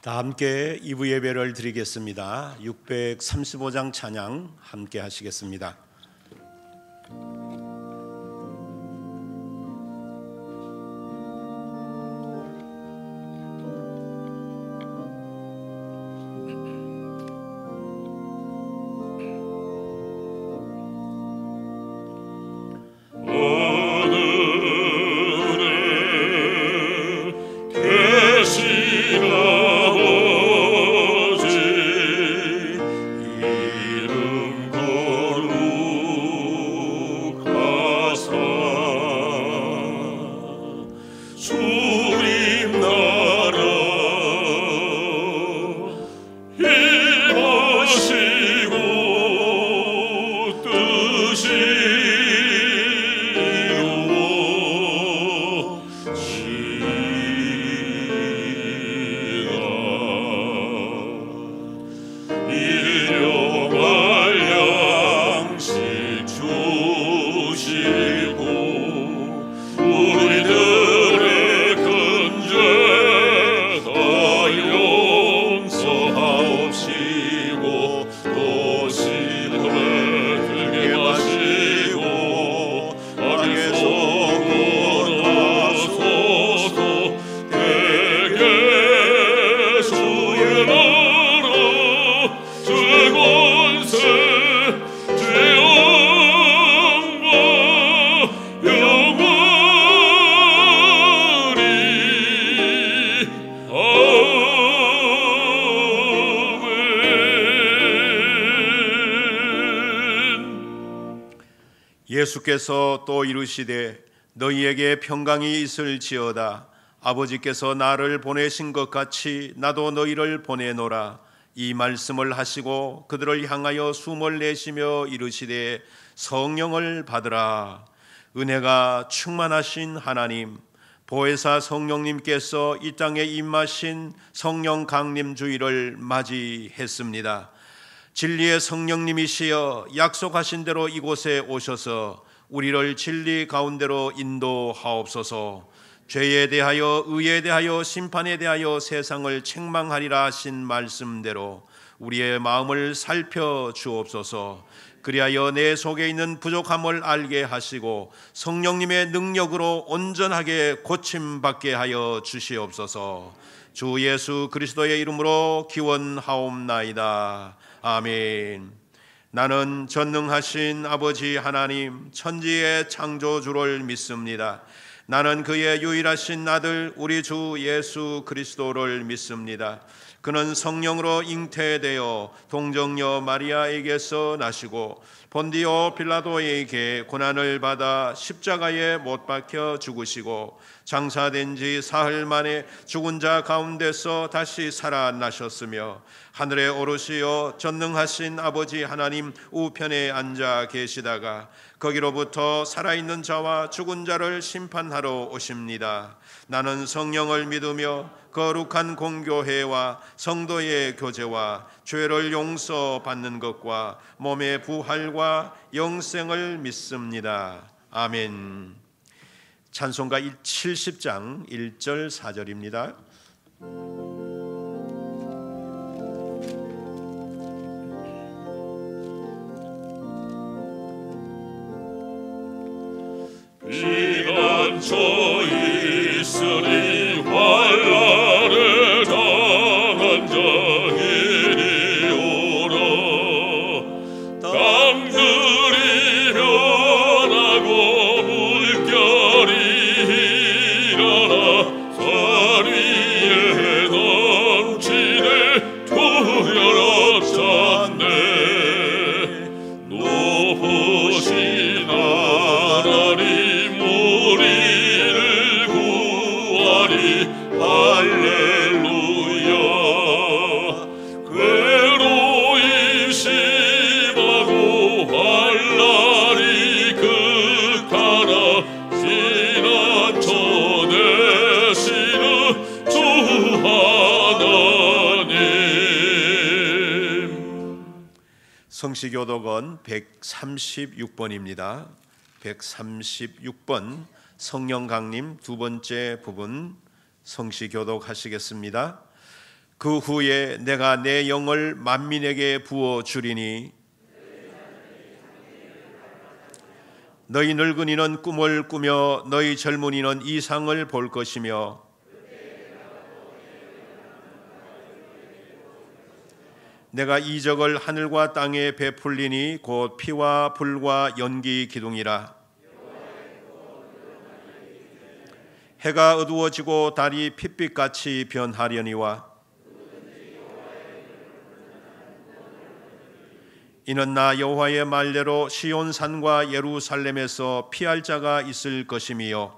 다 함께 2부 예배를 드리겠습니다. 635장 찬양 함께 하시겠습니다. 예수께서 또 이르시되 너희에게 평강이 있을지어다. 아버지께서 나를 보내신 것 같이 나도 너희를 보내노라. 이 말씀을 하시고 그들을 향하여 숨을 내쉬며 이르시되 성령을 받으라. 은혜가 충만하신 하나님, 보혜사 성령님께서 이 땅에 임하신 성령 강림 주일을 맞이했습니다. 진리의 성령님이시여 약속하신 대로 이곳에 오셔서 우리를 진리 가운데로 인도하옵소서. 죄에 대하여 의에 대하여 심판에 대하여 세상을 책망하리라 하신 말씀대로 우리의 마음을 살펴주옵소서. 그리하여 내 속에 있는 부족함을 알게 하시고 성령님의 능력으로 온전하게 고침받게 하여 주시옵소서. 주 예수 그리스도의 이름으로 기원하옵나이다. 아멘. 나는 전능하신 아버지 하나님 천지의 창조주를 믿습니다. 나는 그의 유일하신 아들 우리 주 예수 그리스도를 믿습니다. 그는 성령으로 잉태되어 동정녀 마리아에게서 나시고 본디오 빌라도에게 고난을 받아 십자가에 못 박혀 죽으시고 장사된 지 사흘 만에 죽은 자 가운데서 다시 살아나셨으며 하늘에 오르시어 전능하신 아버지 하나님 우편에 앉아 계시다가 거기로부터 살아있는 자와 죽은 자를 심판하러 오십니다. 나는 성령을 믿으며 거룩한 공교회와 성도의 교제와 죄를 용서받는 것과 몸의 부활과 영생을 믿습니다. 아멘. 찬송가 70장 1절 4절입니다. 피난처 있으리 환난을 당한 자이리 오라. 땅들이 변하고 물결이 일어나 산 위에 넘치네 두려움 찾네. 높으신 하나님 우리를 구하리. 할렐루야. 괴로이 심하고 환난이 극하나 피난처 되시는 주 하나님. 성시교독은 136번입니다. 136번 성령 강림 두 번째 부분 성시교독 하시겠습니다. 그 후에 내가 내 영을 만민에게 부어 주리니 너희 늙은이는 꿈을 꾸며 너희 젊은이는 이상을 볼 것이며 내가 이적을 하늘과 땅에 베풀리니 곧 피와 불과 연기 기둥이라. 해가 어두워지고 달이 핏빛같이 변하려니와 이는 나 여호와의 말대로 시온산과 예루살렘에서 피할 자가 있을 것임이요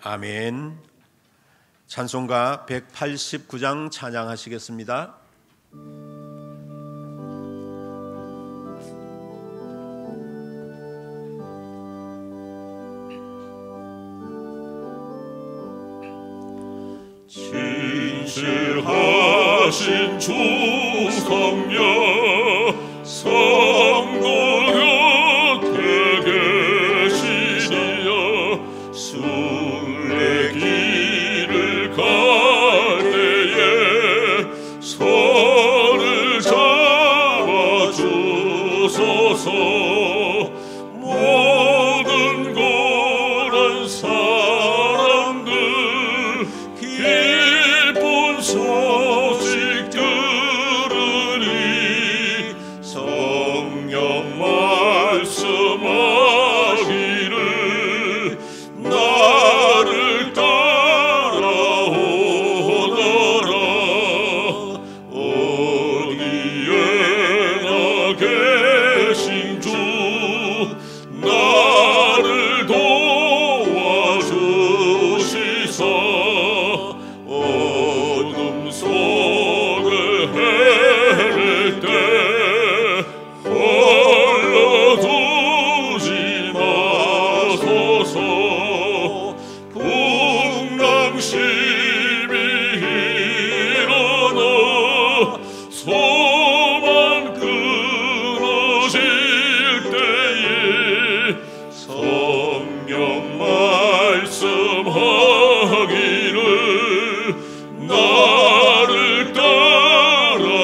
아멘. 찬송가 189장 찬양하시겠습니다. 진실하신 주 성령 성도 곁에 계시니여 순례 길을 갈 때에 손을 잡아주소서. 모든 고난 사람들 소식 들으니 성령 말씀하기를 나를 따라오너라. 어디에나 계신 주 나를 도와주시사 속을 헤맬 때 홀로 두지 마소서. 풍랑심이 일어나 소만 끊어질 때에 성령 말씀하기를 나를 따라오너라.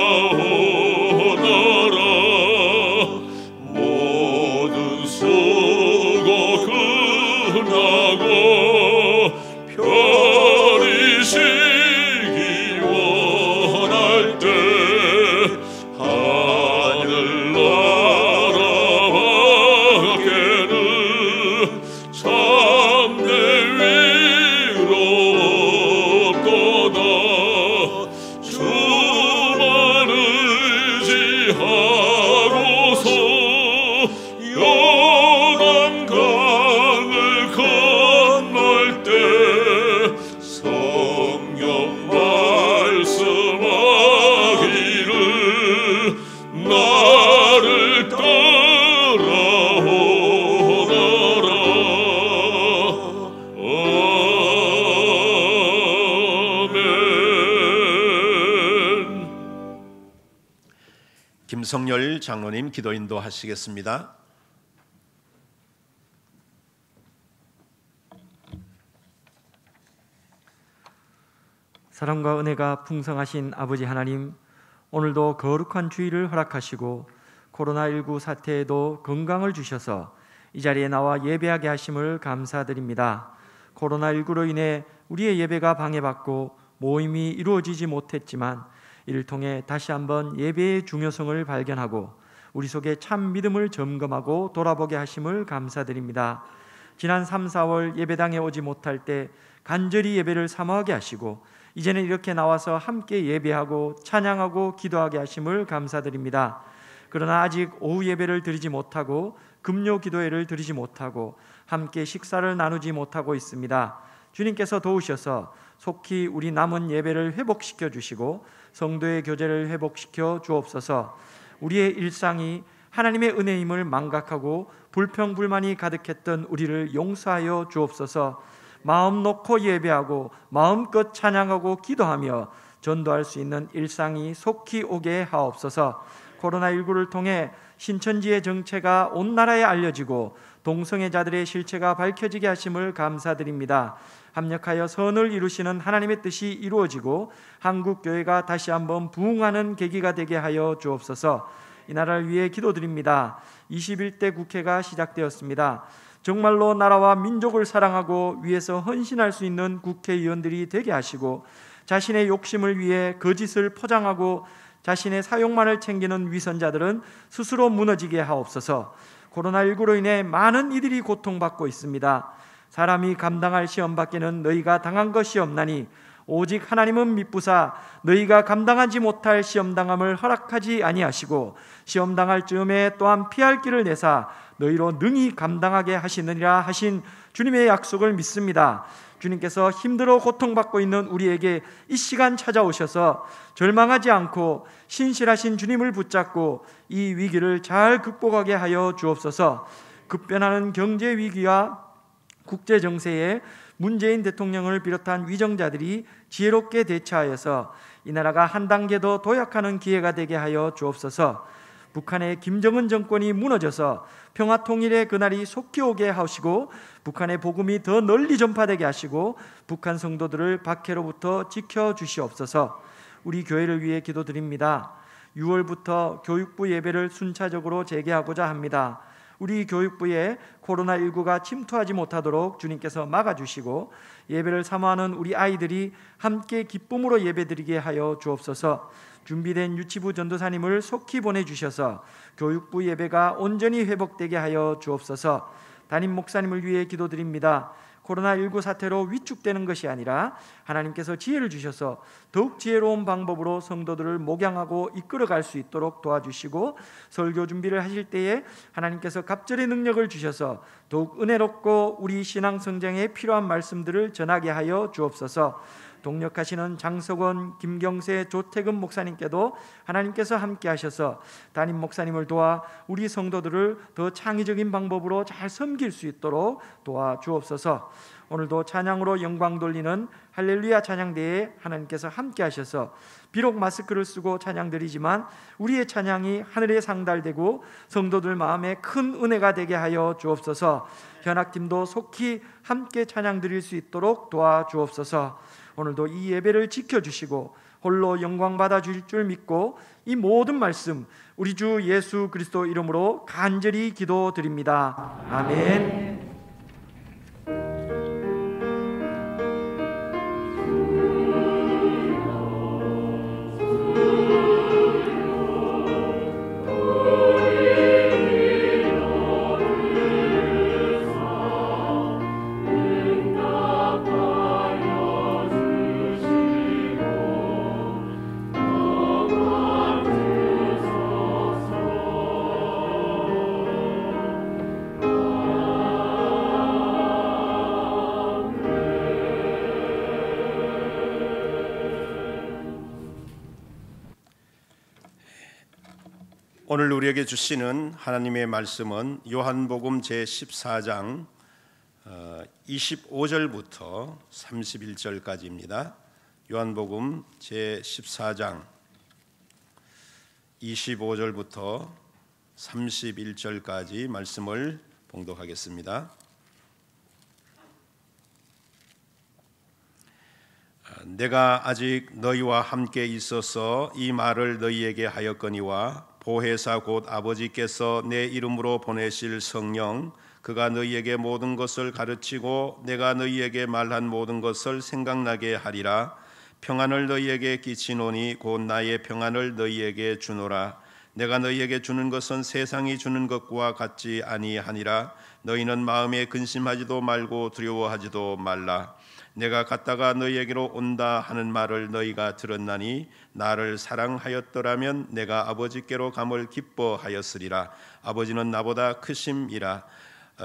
모든 수고 끝나고 편히 쉬기 원할 때 하늘나라 밖에는 참내 위로 주만 의지하고서 요단강을 건널 때 성령 말씀하기를 나를 따라오너라. 김성열 장로님 기도 인도하시겠습니다. 사랑과 은혜가 풍성하신 아버지 하나님, 오늘도 거룩한 주일을 허락하시고 코로나19 사태에도 건강을 주셔서 이 자리에 나와 예배하게 하심을 감사드립니다. 코로나19로 인해 우리의 예배가 방해받고 모임이 이루어지지 못했지만 이를 통해 다시 한번 예배의 중요성을 발견하고 우리 속에 참 믿음을 점검하고 돌아보게 하심을 감사드립니다. 지난 3, 4월 예배당에 오지 못할 때 간절히 예배를 사모하게 하시고 이제는 이렇게 나와서 함께 예배하고 찬양하고 기도하게 하심을 감사드립니다. 그러나 아직 오후 예배를 드리지 못하고 금요 기도회를 드리지 못하고 함께 식사를 나누지 못하고 있습니다. 주님께서 도우셔서 속히 우리 남은 예배를 회복시켜 주시고 성도의 교제를 회복시켜 주옵소서. 우리의 일상이 하나님의 은혜임을 망각하고 불평불만이 가득했던 우리를 용서하여 주옵소서. 마음 놓고 예배하고 마음껏 찬양하고 기도하며 전도할 수 있는 일상이 속히 오게 하옵소서. 코로나19를 통해 신천지의 정체가 온 나라에 알려지고 동성애자들의 실체가 밝혀지게 하심을 감사드립니다. 합력하여 선을 이루시는 하나님의 뜻이 이루어지고 한국교회가 다시 한번 부흥하는 계기가 되게 하여 주옵소서. 이 나라를 위해 기도드립니다. 21대 국회가 시작되었습니다. 정말로 나라와 민족을 사랑하고 위해서 헌신할 수 있는 국회의원들이 되게 하시고 자신의 욕심을 위해 거짓을 포장하고 자신의 사욕만을 챙기는 위선자들은 스스로 무너지게 하옵소서. 코로나19로 인해 많은 이들이 고통받고 있습니다. 사람이 감당할 시험 밖에는 너희가 당한 것이 없나니 오직 하나님은 미쁘사 너희가 감당하지 못할 시험당함을 허락하지 아니하시고 시험당할 즈음에 또한 피할 길을 내사 너희로 능히 감당하게 하시느니라 하신 주님의 약속을 믿습니다. 주님께서 힘들어 고통받고 있는 우리에게 이 시간 찾아오셔서 절망하지 않고 신실하신 주님을 붙잡고 이 위기를 잘 극복하게 하여 주옵소서. 급변하는 경제 위기와 국제 정세에 문재인 대통령을 비롯한 위정자들이 지혜롭게 대처하여서 이 나라가 한 단계 더 도약하는 기회가 되게 하여 주옵소서. 북한의 김정은 정권이 무너져서 평화 통일의 그날이 속히 오게 하시고 북한의 복음이 더 널리 전파되게 하시고 북한 성도들을 박해로부터 지켜주시옵소서. 우리 교회를 위해 기도드립니다. 6월부터 교육부 예배를 순차적으로 재개하고자 합니다. 우리 교육부에 코로나19가 침투하지 못하도록 주님께서 막아주시고 예배를 사모하는 우리 아이들이 함께 기쁨으로 예배드리게 하여 주옵소서. 준비된 유치부 전도사님을 속히 보내주셔서 교육부 예배가 온전히 회복되게 하여 주옵소서. 담임 목사님을 위해 기도드립니다. 코로나19 사태로 위축되는 것이 아니라 하나님께서 지혜를 주셔서 더욱 지혜로운 방법으로 성도들을 목양하고 이끌어갈 수 있도록 도와주시고 설교 준비를 하실 때에 하나님께서 갑절의 능력을 주셔서 더욱 은혜롭고 우리 신앙 성장에 필요한 말씀들을 전하게 하여 주옵소서. 동력하시는 장석원, 김경세, 조태금 목사님께도 하나님께서 함께 하셔서 담임 목사님을 도와 우리 성도들을 더 창의적인 방법으로 잘 섬길 수 있도록 도와주옵소서. 오늘도 찬양으로 영광 돌리는 할렐루야 찬양대에 하나님께서 함께 하셔서 비록 마스크를 쓰고 찬양드리지만 우리의 찬양이 하늘에 상달되고 성도들 마음에 큰 은혜가 되게 하여 주옵소서. 현악팀도 속히 함께 찬양 드릴 수 있도록 도와주옵소서. 오늘도 이 예배를 지켜주시고 홀로 영광 받아 주실 줄 믿고 이 모든 말씀 우리 주 예수 그리스도 이름으로 간절히 기도드립니다. 아멘. 오늘 우리에게 주시는 하나님의 말씀은 요한복음 제14장 25절부터 31절까지입니다. 요한복음 제14장 25절부터 31절까지 말씀을 봉독하겠습니다. 내가 아직 너희와 함께 있어서 이 말을 너희에게 하였거니와 보혜사 곧 아버지께서 내 이름으로 보내실 성령 그가 너희에게 모든 것을 가르치고 내가 너희에게 말한 모든 것을 생각나게 하리라. 평안을 너희에게 끼치노니 곧 나의 평안을 너희에게 주노라. 내가 너희에게 주는 것은 세상이 주는 것과 같지 아니하니라. 너희는 마음에 근심하지도 말고 두려워하지도 말라. 내가 갔다가 너희에게로 온다 하는 말을 너희가 들었나니 나를 사랑하였더라면 내가 아버지께로 감을 기뻐하였으리라. 아버지는 나보다 크심이라.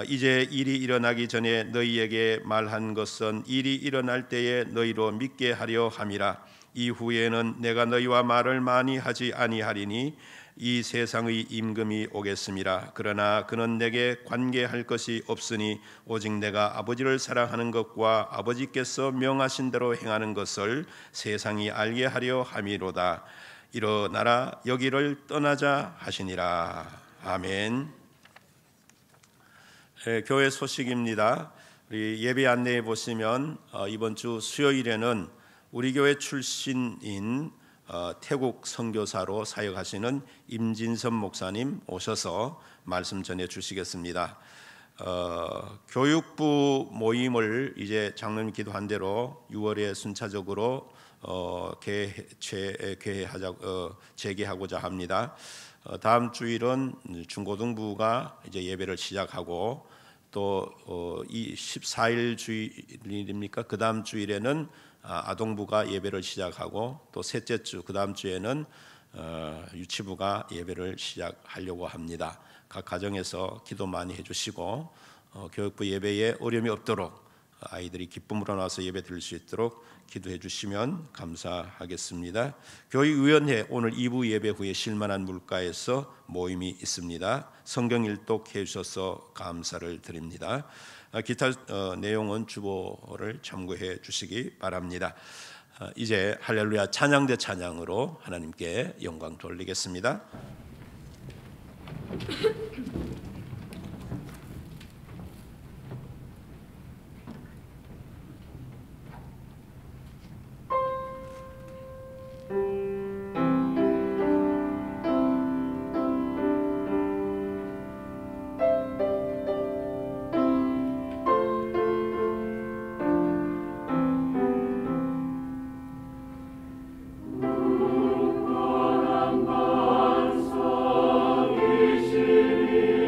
이제 일이 일어나기 전에 너희에게 말한 것은 일이 일어날 때에 너희로 믿게 하려 함이라. 이후에는 내가 너희와 말을 많이 하지 아니하리니 이 세상의 임금이 오겠음이라. 그러나 그는 내게 관계할 것이 없으니 오직 내가 아버지를 사랑하는 것과 아버지께서 명하신 대로 행하는 것을 세상이 알게 하려 함이로다. 일어나라 여기를 떠나자 하시니라. 아멘. 교회 소식입니다. 우리 예배 안내해 보시면 이번 주 수요일에는 우리 교회 출신인 태국 선교사로 사역하시는 임진섭 목사님 오셔서 말씀 전해 주시겠습니다. 교육부 모임을 이제 장로님 기도한 대로 6월에 순차적으로 재개하고자 합니다. 다음 주일은 중고등부가 이제 예배를 시작하고 또 이 14일 주일입니까? 그 다음 주일에는 아동부가 예배를 시작하고 또 셋째 주 그 다음 주에는 유치부가 예배를 시작하려고 합니다. 각 가정에서 기도 많이 해주시고 교육부 예배에 어려움이 없도록 아이들이 기쁨으로 나와서 예배 드릴 수 있도록 기도해 주시면 감사하겠습니다. 교육위원회 오늘 2부 예배 후에 실만한 물가에서 모임이 있습니다. 성경 일독해 주셔서 감사를 드립니다. 기타 내용은 주보를 참고해 주시기 바랍니다. 이제 할렐루야 찬양대 찬양으로 하나님께 영광 돌리겠습니다. 이시니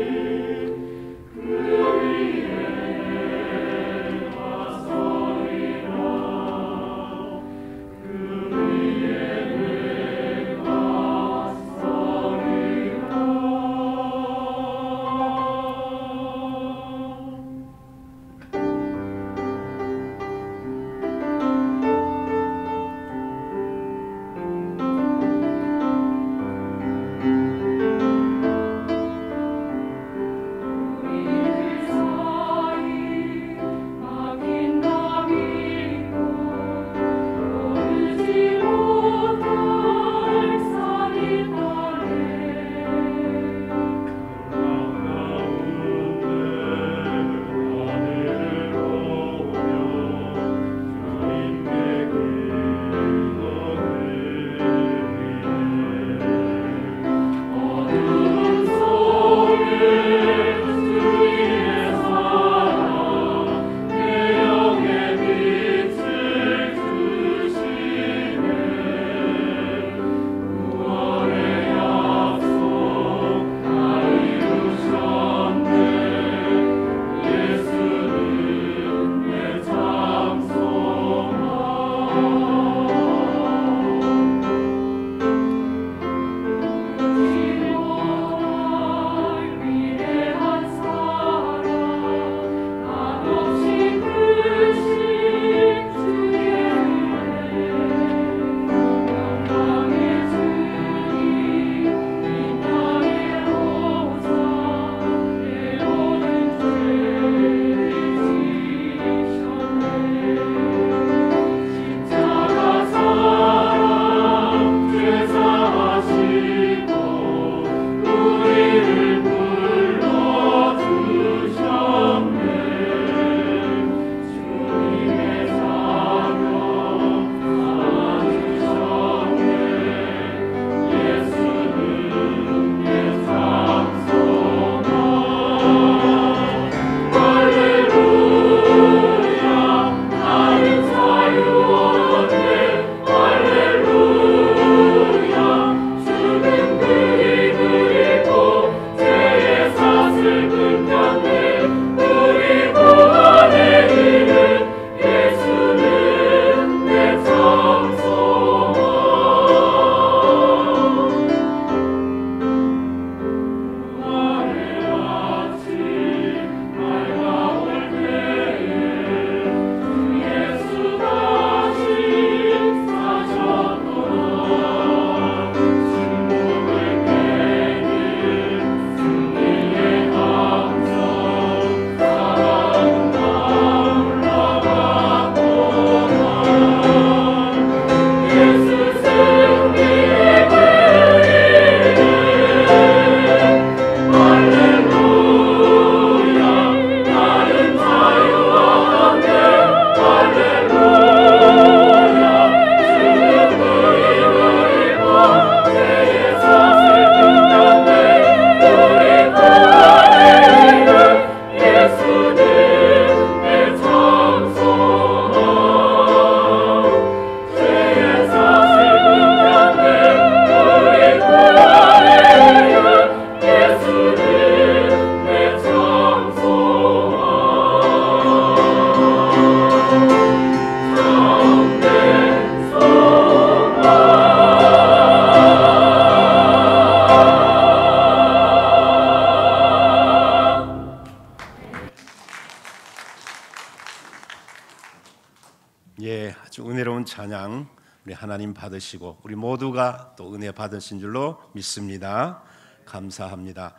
찬양 우리 하나님 받으시고 우리 모두가 또 은혜 받으신 줄로 믿습니다. 감사합니다.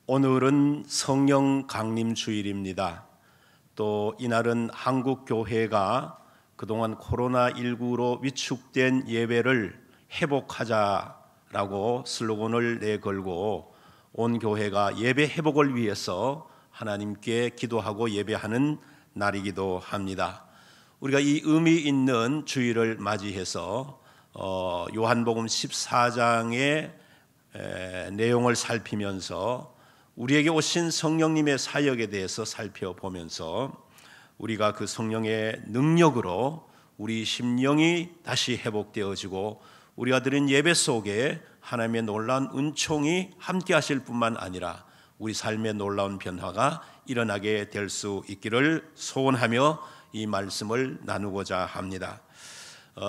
오늘은 성령 강림 주일입니다. 또 이날은 한국 교회가 그동안 코로나19로 위축된 예배를 회복하자라고 슬로건을 내걸고 온 교회가 예배 회복을 위해서 하나님께 기도하고 예배하는 날이기도 합니다. 우리가 이 의미 있는 주일을 맞이해서 요한복음 14장의 내용을 살피면서 우리에게 오신 성령님의 사역에 대해서 살펴보면서 우리가 그 성령의 능력으로 우리 심령이 다시 회복되어지고 우리가 드린 예배 속에 하나님의 놀라운 은총이 함께 하실 뿐만 아니라 우리 삶의 놀라운 변화가 일어나게 될 수 있기를 소원하며 이 말씀을 나누고자 합니다.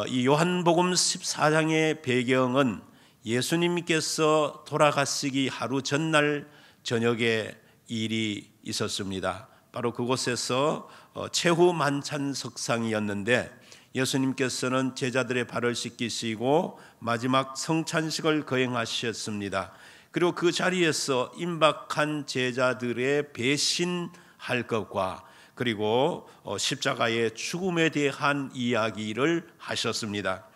이 요한복음 14장의 배경은 예수님께서 돌아가시기 하루 전날 저녁에 일이 있었습니다. 바로 그곳에서 최후 만찬 석상이었는데 예수님께서는 제자들의 발을 씻기시고 마지막 성찬식을 거행하셨습니다. 그리고 그 자리에서 임박한 제자들의 배신할 것과 그리고 십자가의 죽음에 대한 이야기를 하셨습니다.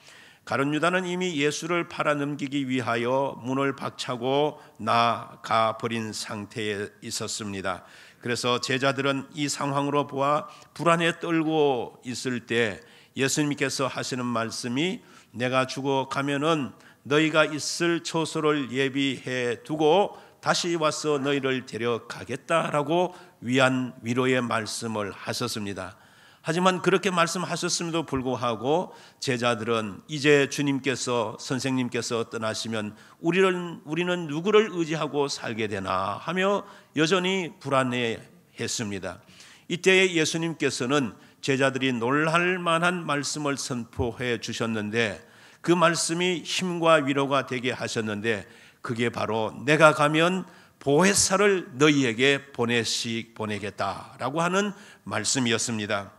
가룟 유다는 이미 예수를 팔아넘기기 위하여 문을 박차고 나가 버린 상태에 있었습니다. 그래서 제자들은 이 상황으로 보아 불안에 떨고 있을 때 예수님께서 하시는 말씀이 내가 죽어가면은 너희가 있을 처소를 예비해 두고 다시 와서 너희를 데려가겠다라고 위로의 말씀을 하셨습니다. 하지만 그렇게 말씀하셨음에도 불구하고 제자들은 이제 주님께서 선생님께서 떠나시면 우리는 누구를 의지하고 살게 되나 하며 여전히 불안해했습니다. 이때 예수님께서는 제자들이 놀랄 만한 말씀을 선포해 주셨는데 그 말씀이 힘과 위로가 되게 하셨는데 그게 바로 내가 가면 보혜사를 너희에게 보내겠다라고 하는 말씀이었습니다.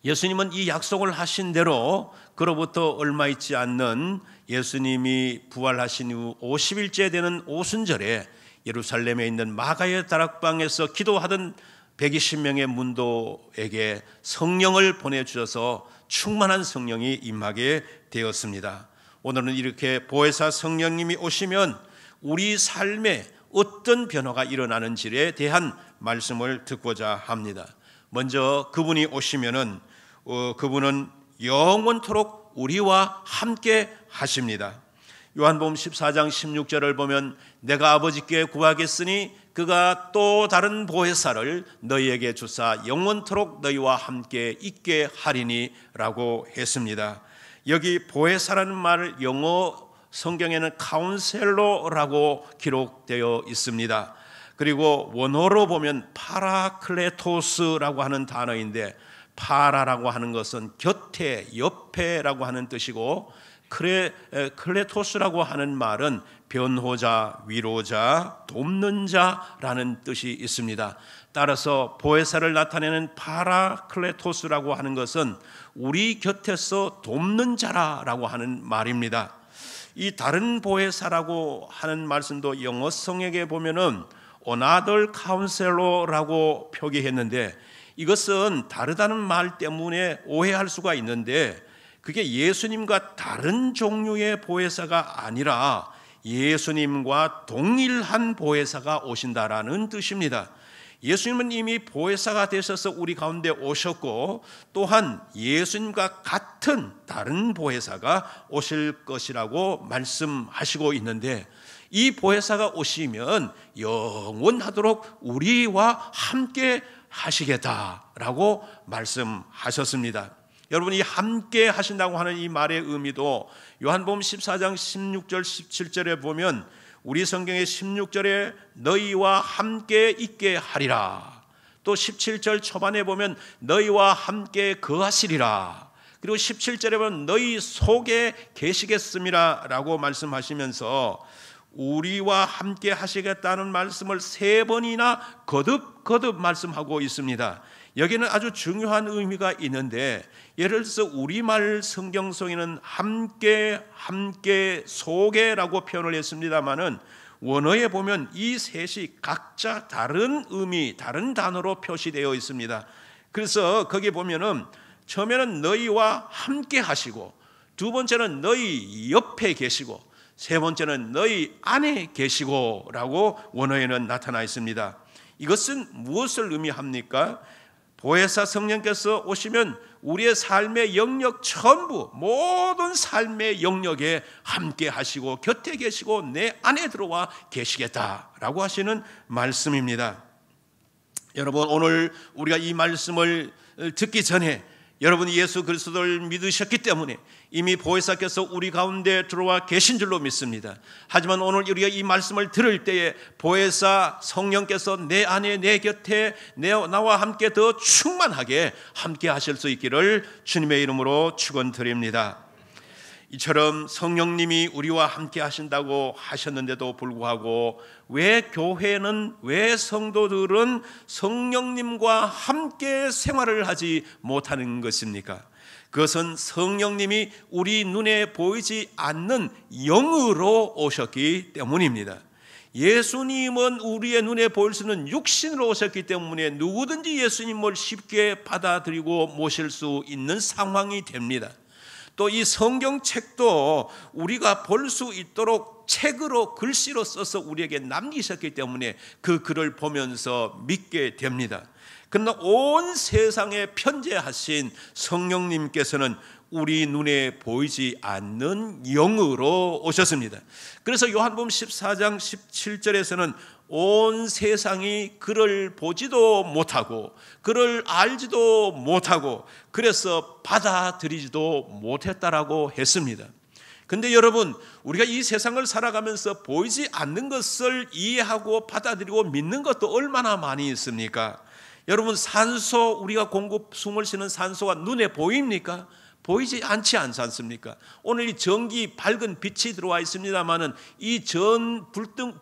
예수님은 이 약속을 하신 대로 그로부터 얼마 있지 않는 예수님이 부활하신 후 50일째 되는 오순절에 예루살렘에 있는 마가의 다락방에서 기도하던 120명의 문도에게 성령을 보내주셔서 충만한 성령이 임하게 되었습니다. 오늘은 이렇게 보혜사 성령님이 오시면 우리 삶에 어떤 변화가 일어나는지에 대한 말씀을 듣고자 합니다. 먼저 그분이 오시면은 그분은 영원토록 우리와 함께 하십니다. 요한복음 14장 16절을 보면 내가 아버지께 구하겠으니 그가 또 다른 보혜사를 너희에게 주사 영원토록 너희와 함께 있게 하리니 라고 했습니다. 여기 보혜사라는 말 영어 성경에는 카운셀러라고 기록되어 있습니다. 그리고 원어로 보면 파라클레토스라고 하는 단어인데 파라라고 하는 것은 곁에, 옆에라고 하는 뜻이고 클레토스라고 하는 말은 변호자, 위로자, 돕는 자라는 뜻이 있습니다. 따라서 보혜사를 나타내는 파라클레토스라고 하는 것은 우리 곁에서 돕는 자라고 하는 말입니다. 이 다른 보혜사라고 하는 말씀도 영어 성역에 보면은 another counselor라고 표기했는데 이것은 다르다는 말 때문에 오해할 수가 있는데 그게 예수님과 다른 종류의 보혜사가 아니라 예수님과 동일한 보혜사가 오신다라는 뜻입니다. 예수님은 이미 보혜사가 되셔서 우리 가운데 오셨고 또한 예수님과 같은 다른 보혜사가 오실 것이라고 말씀하시고 있는데 이 보혜사가 오시면 영원하도록 우리와 함께 하시겠다라고 말씀하셨습니다. 여러분 이 함께 하신다고 하는 이 말의 의미도 요한복음 14장 16절 17절에 보면 우리 성경의 16절에 너희와 함께 있게 하리라, 또 17절 초반에 보면 너희와 함께 거하시리라, 그리고 17절에 보면 너희 속에 계시겠음이라 라고 말씀하시면서 우리와 함께 하시겠다는 말씀을 3번이나 거듭 말씀하고 있습니다. 여기는 아주 중요한 의미가 있는데, 예를 들어서 우리말 성경 속에는 함께 속에라고 표현을 했습니다마는 원어에 보면 이 셋이 각자 다른 의미, 다른 단어로 표시되어 있습니다. 그래서 거기 보면은 처음에는 너희와 함께 하시고, 두 번째는 너희 옆에 계시고, 세 번째는 너희 안에 계시고 라고 원어에는 나타나 있습니다. 이것은 무엇을 의미합니까? 보혜사 성령께서 오시면 우리의 삶의 영역 전부, 모든 삶의 영역에 함께 하시고 곁에 계시고 내 안에 들어와 계시겠다라고 하시는 말씀입니다. 여러분, 오늘 우리가 이 말씀을 듣기 전에 여러분이 예수 그리스도를 믿으셨기 때문에 이미 보혜사께서 우리 가운데 들어와 계신 줄로 믿습니다. 하지만 오늘 우리가 이 말씀을 들을 때에 보혜사 성령께서 내 안에, 내 곁에 나와 함께 더 충만하게 함께 하실 수 있기를 주님의 이름으로 축원드립니다. 이처럼 성령님이 우리와 함께 하신다고 하셨는데도 불구하고 왜 교회는, 왜 성도들은 성령님과 함께 생활을 하지 못하는 것입니까? 그것은 성령님이 우리 눈에 보이지 않는 영으로 오셨기 때문입니다. 예수님은 우리의 눈에 보일 수 있는 육신으로 오셨기 때문에 누구든지 예수님을 쉽게 받아들이고 모실 수 있는 상황이 됩니다. 또 이 성경책도 우리가 볼 수 있도록 책으로, 글씨로 써서 우리에게 남기셨기 때문에 그 글을 보면서 믿게 됩니다. 그러나 온 세상에 편재하신 성령님께서는 우리 눈에 보이지 않는 영으로 오셨습니다. 그래서 요한복음 14장 17절에서는 온 세상이 그를 보지도 못하고 그를 알지도 못하고 그래서 받아들이지도 못했다라고 했습니다. 근데 여러분, 우리가 이 세상을 살아가면서 보이지 않는 것을 이해하고 받아들이고 믿는 것도 얼마나 많이 있습니까? 여러분, 산소, 우리가 숨을 쉬는 산소가 눈에 보입니까? 보이지 않지 않습니까? 오늘 이 전기 밝은 빛이 들어와 있습니다만은 이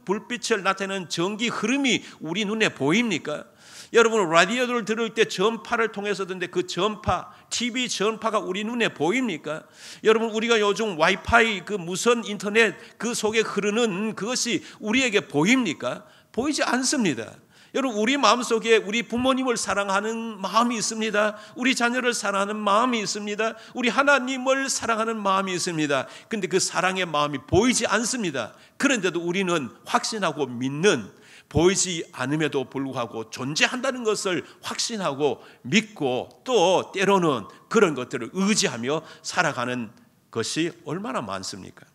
불빛을 나타내는 전기 흐름이 우리 눈에 보입니까? 여러분, 라디오를 들을 때 전파를 통해서 듣는데 그 전파, TV 전파가 우리 눈에 보입니까? 여러분, 우리가 요즘 와이파이, 그 무선 인터넷 그 속에 흐르는 그것이 우리에게 보입니까? 보이지 않습니다. 여러분, 우리 마음속에 우리 부모님을 사랑하는 마음이 있습니다. 우리 자녀를 사랑하는 마음이 있습니다. 우리 하나님을 사랑하는 마음이 있습니다. 그런데 그 사랑의 마음이 보이지 않습니다. 그런데도 우리는 확신하고 믿는, 보이지 않음에도 불구하고 존재한다는 것을 확신하고 믿고 또 때로는 그런 것들을 의지하며 살아가는 것이 얼마나 많습니까?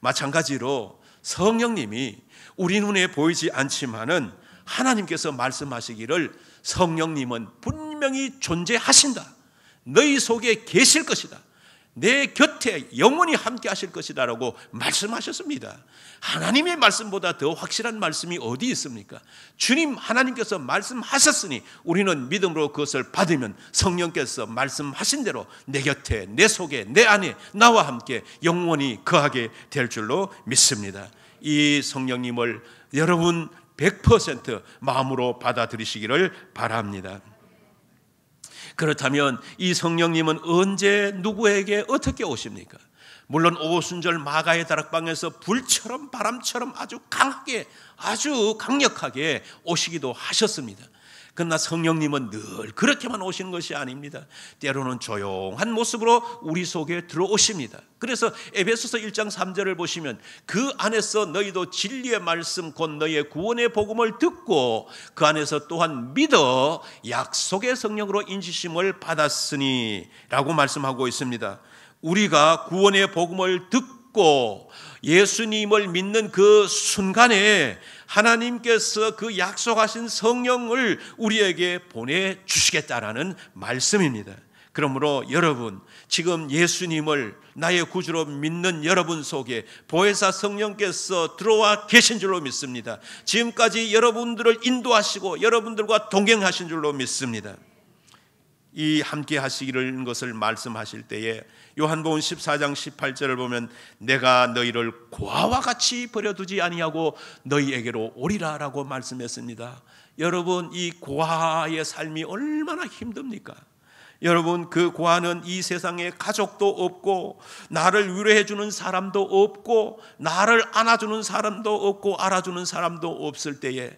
마찬가지로 성령님이 우리 눈에 보이지 않지만은 하나님께서 말씀하시기를 성령님은 분명히 존재하신다. 너희 속에 계실 것이다. 내 곁에 영원히 함께 하실 것이다 라고 말씀하셨습니다. 하나님의 말씀보다 더 확실한 말씀이 어디 있습니까? 주님 하나님께서 말씀하셨으니 우리는 믿음으로 그것을 받으면 성령께서 말씀하신 대로 내 곁에, 내 속에, 내 안에 나와 함께 영원히 거하게 될 줄로 믿습니다. 이 성령님을 여러분 100% 마음으로 받아들이시기를 바랍니다. 그렇다면 이 성령님은 언제 누구에게 어떻게 오십니까? 물론 오순절 마가의 다락방에서 불처럼 바람처럼 아주 강하게, 아주 강력하게 오시기도 하셨습니다. 그러나 성령님은 늘 그렇게만 오시는 것이 아닙니다. 때로는 조용한 모습으로 우리 속에 들어오십니다. 그래서 에베소서 1장 3절을 보시면 그 안에서 너희도 진리의 말씀 곧 너희의 구원의 복음을 듣고 그 안에서 또한 믿어 약속의 성령으로 인치심을 받았으니 라고 말씀하고 있습니다. 우리가 구원의 복음을 듣고 예수님을 믿는 그 순간에 하나님께서 그 약속하신 성령을 우리에게 보내주시겠다라는 말씀입니다. 그러므로 여러분, 지금 예수님을 나의 구주로 믿는 여러분 속에 보혜사 성령께서 들어와 계신 줄로 믿습니다. 지금까지 여러분들을 인도하시고 여러분들과 동행하신 줄로 믿습니다. 이 함께 하시기를 것을 말씀하실 때에 요한복음 14장 18절을 보면 내가 너희를 고아와 같이 버려두지 아니하고 너희에게로 오리라 라고 말씀했습니다. 여러분, 이 고아의 삶이 얼마나 힘듭니까? 여러분, 그 고아는 이 세상에 가족도 없고 나를 위로해 주는 사람도 없고 나를 안아주는 사람도 없고 알아주는 사람도 없을 때에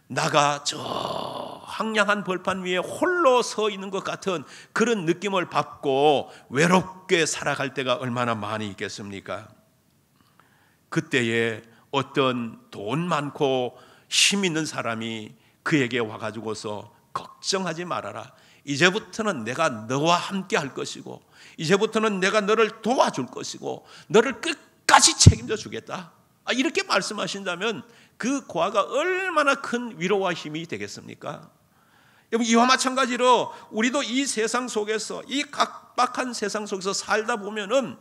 나가 저 황량한 벌판 위에 홀로 서 있는 것 같은 그런 느낌을 받고 외롭게 살아갈 때가 얼마나 많이 있겠습니까? 그때에 어떤 돈 많고 힘 있는 사람이 그에게 와가지고서 걱정하지 말아라. 이제부터는 내가 너와 함께 할 것이고 이제부터는 내가 너를 도와줄 것이고 너를 끝까지 책임져 주겠다. 이렇게 말씀하신다면 그 고아가 얼마나 큰 위로와 힘이 되겠습니까? 여러분, 이와 마찬가지로 우리도 이 세상 속에서, 이 각박한 세상 속에서 살다 보면은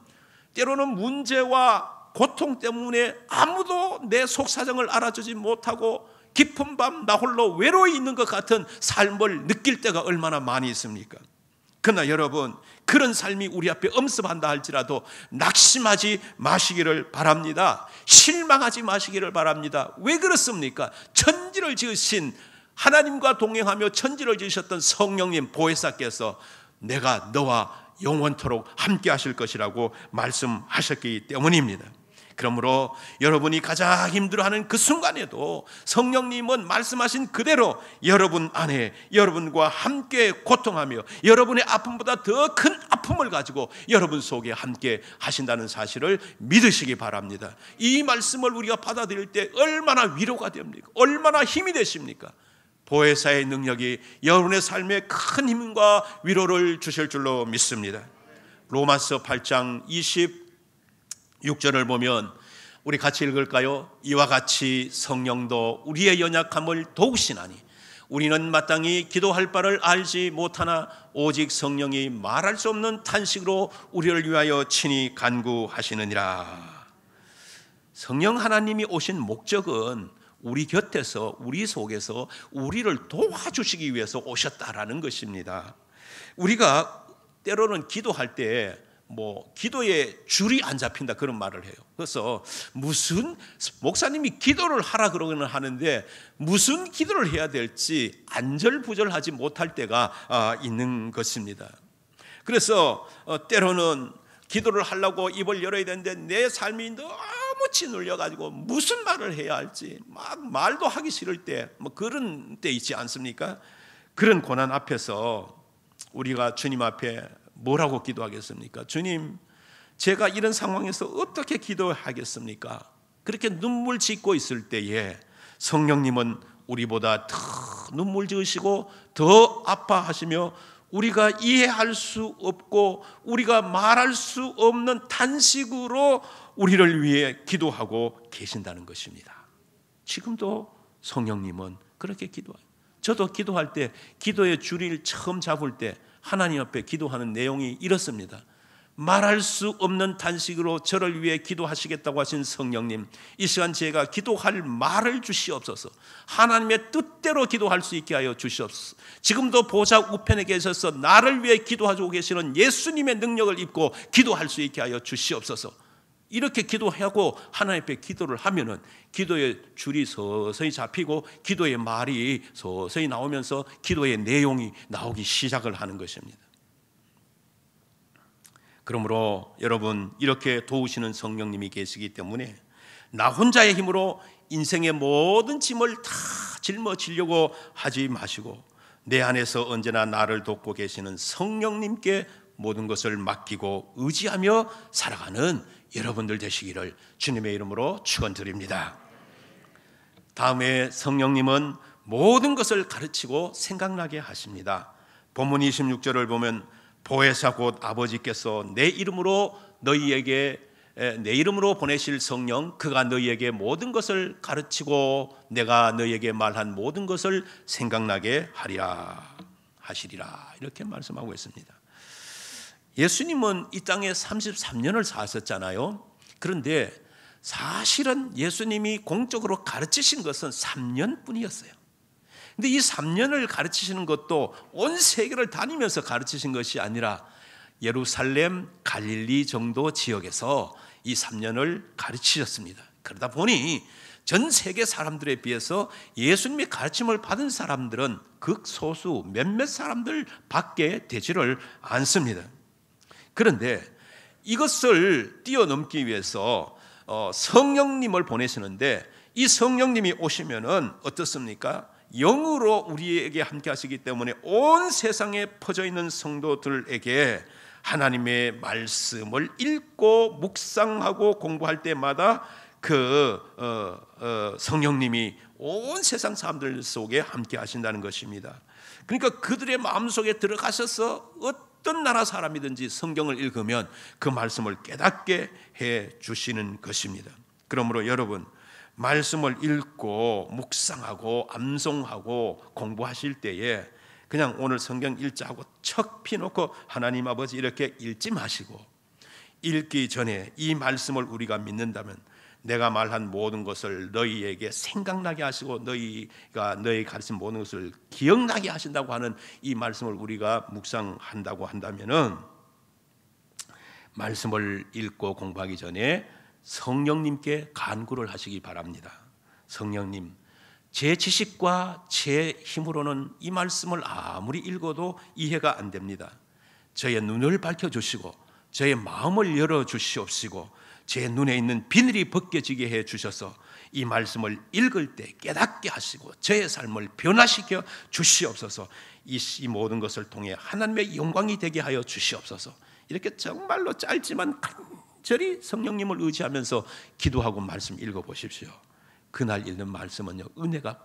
때로는 문제와 고통 때문에 아무도 내 속사정을 알아주지 못하고 깊은 밤 나 홀로 외로이 있는 것 같은 삶을 느낄 때가 얼마나 많이 있습니까? 그러나 여러분, 그런 삶이 우리 앞에 엄습한다 할지라도 낙심하지 마시기를 바랍니다. 실망하지 마시기를 바랍니다. 왜 그렇습니까? 천지를 지으신 하나님과 동행하며 천지를 지으셨던 성령님 보혜사께서 내가 너와 영원토록 함께 하실 것이라고 말씀하셨기 때문입니다. 그러므로 여러분이 가장 힘들어하는 그 순간에도 성령님은 말씀하신 그대로 여러분 안에 여러분과 함께 고통하며 여러분의 아픔보다 더 큰 아픔을 가지고 여러분 속에 함께 하신다는 사실을 믿으시기 바랍니다. 이 말씀을 우리가 받아들일 때 얼마나 위로가 됩니까? 얼마나 힘이 되십니까? 보혜사의 능력이 여러분의 삶에 큰 힘과 위로를 주실 줄로 믿습니다. 로마서 8장 26절을 보면 우리 같이 읽을까요? 이와 같이 성령도 우리의 연약함을 도우시나니 우리는 마땅히 기도할 바를 알지 못하나 오직 성령이 말할 수 없는 탄식으로 우리를 위하여 친히 간구하시느니라. 성령 하나님이 오신 목적은 우리 곁에서, 우리 속에서 우리를 도와주시기 위해서 오셨다라는 것입니다. 우리가 때로는 기도할 때 기도에 줄이 안 잡힌다 그런 말을 해요. 그래서 무슨 목사님이 기도를 하라 그러기는 하는데 무슨 기도를 해야 될지 안절부절하지 못할 때가 있는 것입니다. 그래서 때로는 기도를 하려고 입을 열어야 되는데 내 삶이 너무 짓눌려가지고 무슨 말을 해야 할지 막 말도 하기 싫을 때 그런 때 있지 않습니까? 그런 고난 앞에서 우리가 주님 앞에 뭐라고 기도하겠습니까? 주님, 제가 이런 상황에서 어떻게 기도하겠습니까? 그렇게 눈물 짓고 있을 때에 성령님은 우리보다 더 눈물 지으시고 더 아파하시며 우리가 이해할 수 없고 우리가 말할 수 없는 탄식으로 우리를 위해 기도하고 계신다는 것입니다. 지금도 성령님은 그렇게 기도해요. 저도 기도할 때 기도의 줄을 처음 잡을 때 하나님 앞에 기도하는 내용이 이렇습니다. 말할 수 없는 탄식으로 저를 위해 기도하시겠다고 하신 성령님, 이 시간 제가 기도할 말을 주시옵소서. 하나님의 뜻대로 기도할 수 있게 하여 주시옵소서. 지금도 보좌 우편에 계셔서 나를 위해 기도하고 계시는 예수님의 능력을 입고 기도할 수 있게 하여 주시옵소서. 이렇게 기도하고 하나님 앞에 기도를 하면은 기도의 줄이 서서히 잡히고 기도의 말이 서서히 나오면서 기도의 내용이 나오기 시작을 하는 것입니다. 그러므로 여러분, 이렇게 도우시는 성령님이 계시기 때문에 나 혼자의 힘으로 인생의 모든 짐을 다 짊어지려고 하지 마시고 내 안에서 언제나 나를 돕고 계시는 성령님께 모든 것을 맡기고 의지하며 살아가는 여러분들 되시기를 주님의 이름으로 축원드립니다. 다음에 성령님은 모든 것을 가르치고 생각나게 하십니다. 본문 26절을 보면 보혜사 곧 아버지께서 내 이름으로 보내실 성령, 그가 너희에게 모든 것을 가르치고 내가 너희에게 말한 모든 것을 생각나게 하시리라, 이렇게 말씀하고 있습니다. 예수님은 이 땅에 33년을 사셨잖아요. 그런데 사실은 예수님이 공적으로 가르치신 것은 3년뿐이었어요. 근데 이 3년을 가르치시는 것도 온 세계를 다니면서 가르치신 것이 아니라 예루살렘, 갈릴리 정도 지역에서 이 3년을 가르치셨습니다. 그러다 보니 전 세계 사람들에 비해서 예수님의 가르침을 받은 사람들은 극소수 몇몇 사람들밖에 되지를 않습니다. 그런데 이것을 뛰어넘기 위해서 성령님을 보내시는데, 이 성령님이 오시면은 어떻습니까? 영으로 우리에게 함께 하시기 때문에 온 세상에 퍼져 있는 성도들에게 하나님의 말씀을 읽고 묵상하고 공부할 때마다 그 성령님이 온 세상 사람들 속에 함께 하신다는 것입니다. 그러니까 그들의 마음속에 들어가셔서 어떤 나라 사람이든지 성경을 읽으면 그 말씀을 깨닫게 해 주시는 것입니다. 그러므로 여러분, 말씀을 읽고 묵상하고 암송하고 공부하실 때에 그냥 오늘 성경 읽자고 척 피놓고 하나님 아버지 이렇게 읽지 마시고, 읽기 전에 이 말씀을 우리가 믿는다면 내가 말한 모든 것을 너희에게 생각나게 하시고 너희가 너희 가르친 모든 것을 기억나게 하신다고 하는 이 말씀을 우리가 묵상한다고 한다면은, 말씀을 읽고 공부하기 전에 성령님께 간구를 하시기 바랍니다. 성령님, 제 지식과 제 힘으로는 이 말씀을 아무리 읽어도 이해가 안 됩니다. 저의 눈을 밝혀주시고 저의 마음을 열어주시옵시고 제 눈에 있는 비늘이 벗겨지게 해주셔서 이 말씀을 읽을 때 깨닫게 하시고 저의 삶을 변화시켜 주시옵소서. 이 모든 것을 통해 하나님의 영광이 되게 하여 주시옵소서. 이렇게 정말로 짧지만 간절히 성령님을 의지하면서 기도하고 말씀 읽어보십시오. 그날 읽는 말씀은요, 은혜가